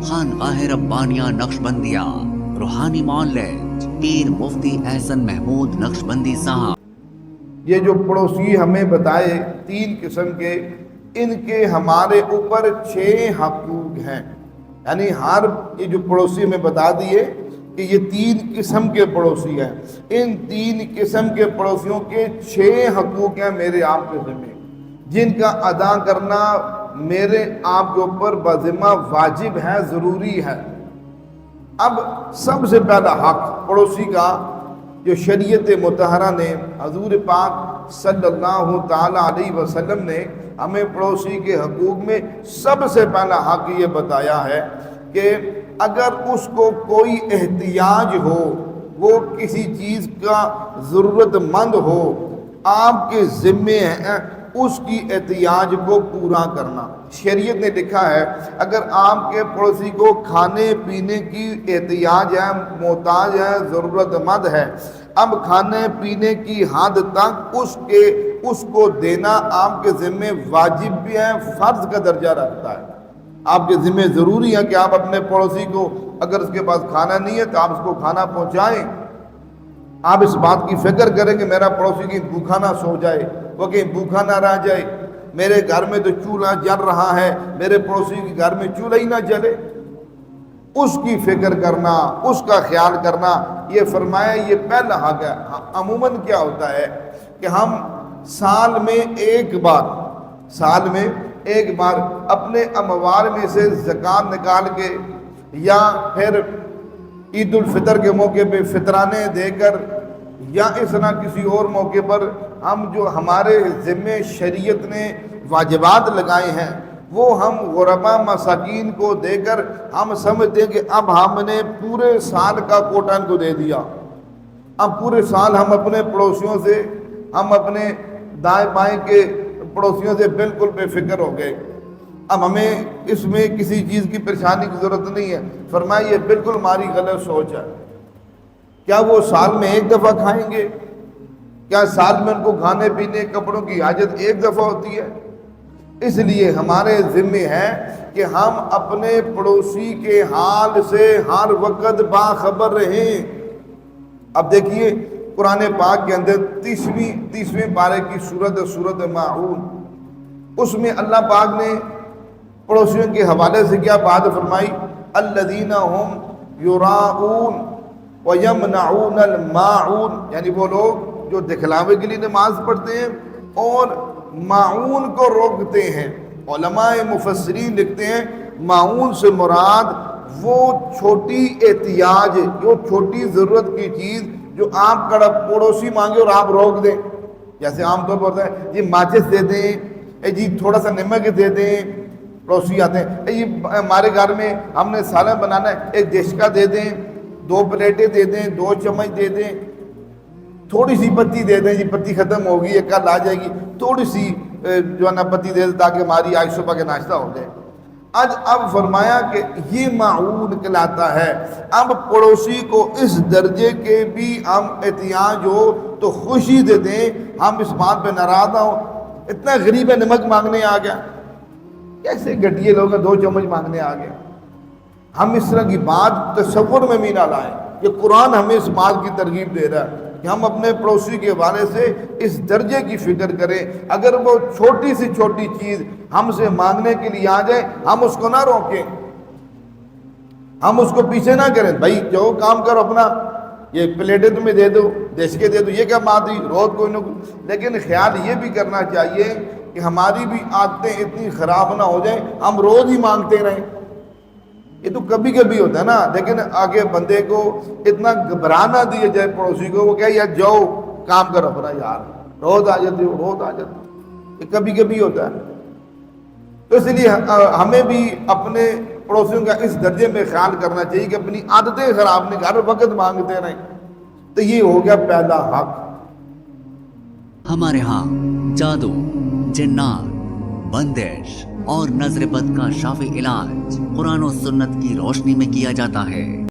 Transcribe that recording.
खानगाह रब्बानिया नक्शबंदिया रूहानी मौलवी पीर मुफ्ती एहसन महमूद नक्शबंदी साहब। ये जो पड़ोसी हमें बताए 3 किस्म के, इनके हमारे ऊपर 6 हकूक हैं। यानी हर ये जो पड़ोसी हमें बता दिए कि ये 3 किस्म के पड़ोसी हैं। इन 3 किस्म के पड़ोसियों के 6 हकूक हैं मेरे आपके ज़िम्मे, जिनका अदा करना मेरे आपके ऊपर बज़िम्मा वाजिब है, ज़रूरी है। अब सबसे पहला हक पड़ोसी का जो शरीयत मुतहरा ने, हजूर पाक सल्लल्लाहु ताला अलैहि वसल्लम ने हमें पड़ोसी के हकूक में सबसे पहला हक ये बताया है कि अगर उसको कोई एहतियाज हो, वो किसी चीज़ का ज़रूरतमंद हो, आपके ज़िम्मे है उसकी एहतियाज को पूरा करना। शरीयत ने लिखा है अगर आपके पड़ोसी को खाने पीने की एहतियाज है, मोहताज है, ज़रूरतमंद है, अब खाने पीने की हद तक उसको देना आपके ज़िम्मे वाजिब भी है, फ़र्ज़ का दर्जा रखता है। आपके ज़िम्मे ज़रूरी है कि आप अपने पड़ोसी को, अगर उसके पास खाना नहीं है तो आप उसको खाना पहुँचाएँ। आप इस बात की फ़िक्र करें कि मेरा पड़ोसी कहीं भूखा ना सो जाए, वो कहीं भूखा ना रह जाए। मेरे घर में तो चूल्हा जल रहा है, मेरे पड़ोसी के घर में चूल्हा ही ना जले। उसकी फ़िक्र करना, उसका ख्याल करना, ये फरमाया ये पहला हक है। अमूमन क्या होता है कि हम साल में एक बार अपने अमवाल में से ज़कात निकाल के या फिर ईद उल फितर के मौके पे फितराने देकर या इस तरह किसी और मौके पर हम जो हमारे ज़िम्मे शरीयत ने वाजिबात लगाए हैं वो हम गुरबा मसाकीन को देकर हम समझते हैं कि अब हमने पूरे साल का कोटा इनको दे दिया। अब पूरे साल हम अपने पड़ोसियों से, हम अपने दाएं बाएं के पड़ोसियों से बिल्कुल बेफिक्र हो गए। अब हमें इसमें किसी चीज़ की परेशानी की ज़रूरत नहीं है। फरमाया ये बिल्कुल हमारी गलत सोच है। क्या वो साल में एक दफ़ा खाएंगे? क्या साल में उनको खाने पीने कपड़ों की हाजत एक दफ़ा होती है? इसलिए हमारे ज़िम्मे है कि हम अपने पड़ोसी के हाल से हर वक्त बाखबर रहें। अब देखिए कुरान पाक के अंदर 30वें पारे की सूरत माऊन, उसमें अल्लाह पाक ने पड़ोसियों के हवाले से क्या बात फरमाई? अल्लज़ीना हुम युराऊन व यमनऊनल माऊन, यानी वो लोग जो दिखलावे के लिए नमाज पढ़ते हैं और माऊन को रोकते हैं। उलमाए मुफस्सिरीन लिखते हैं माऊन से मुराद वो छोटी एहतियाज, जो छोटी ज़रूरत की चीज़ जो आप कड़ा पड़ोसी मांगे और आप रोक दें। जैसे आमतौर पर होता है जी माचिस दे दें, जी थोड़ा सा नमक दे दें। पड़ोसी आते हैं, ये हमारे घर में हमने सालन बनाना है, एक देशका दे दें, 2 प्लेटें दे दें, 2 चम्मच दे दें, थोड़ी सी पत्ती दे दें, जी पत्ती ख़त्म होगी, एक कल आ जाएगी, थोड़ी सी जो है ना पत्ती दे दें ताकि हमारी आज सुबह का नाश्ता हो जाए। अब फरमाया कि ये माऊन कहलाता है। अब पड़ोसी को इस दर्जे के भी हम एहतियाज हो तो खुशी दे दें, हम इस बात पे नाराज़ ना हो। इतना गरीब है नमक मांगने आ गया, कैसे घटिया लोग 2 चम्मच मांगने आ गए। हम इस तरह की बात तसव्वुर में भी ना लाएं। ये कुरान हमें इस बात की तरगीब दे रहा है कि हम अपने पड़ोसी के हवाले से इस दर्जे की फिक्र करें। अगर वो छोटी से छोटी चीज़ हमसे मांगने के लिए आ जाए, हम उसको ना रोकें, हम उसको पीछे ना करें। भाई जो काम करो अपना, ये प्लेटें तुम्हें दे दो, देश के दे दो, ये क्या बात हुई? रोज़ कोई ना कोई। लेकिन ख्याल ये भी करना चाहिए कि हमारी भी आदतें इतनी ख़राब ना हो जाए हम रोज़ ही मांगते रहें। ये तो कभी कभी होता है ना, लेकिन आगे बंदे को इतना घबरा ना दिया जाए पड़ोसी को। वो क्या यार जाओ काम करो अपना, यार रोज़ आ जाते हो, रोज़ आ जाते हो, ये कभी कभी होता है। तो इसलिए हमें भी अपने पड़ोसियों का इस दर्जे में ख्याल करना चाहिए कि अपनी आदतें ख़राब नहीं, हर वक्त मांगते रहें। तो ये हो गया पहला हक। हमारे यहाँ जादू, जिन्नात, बंदिश और नजर बद का शाफी इलाज कुरान और सुन्नत की रोशनी में किया जाता है।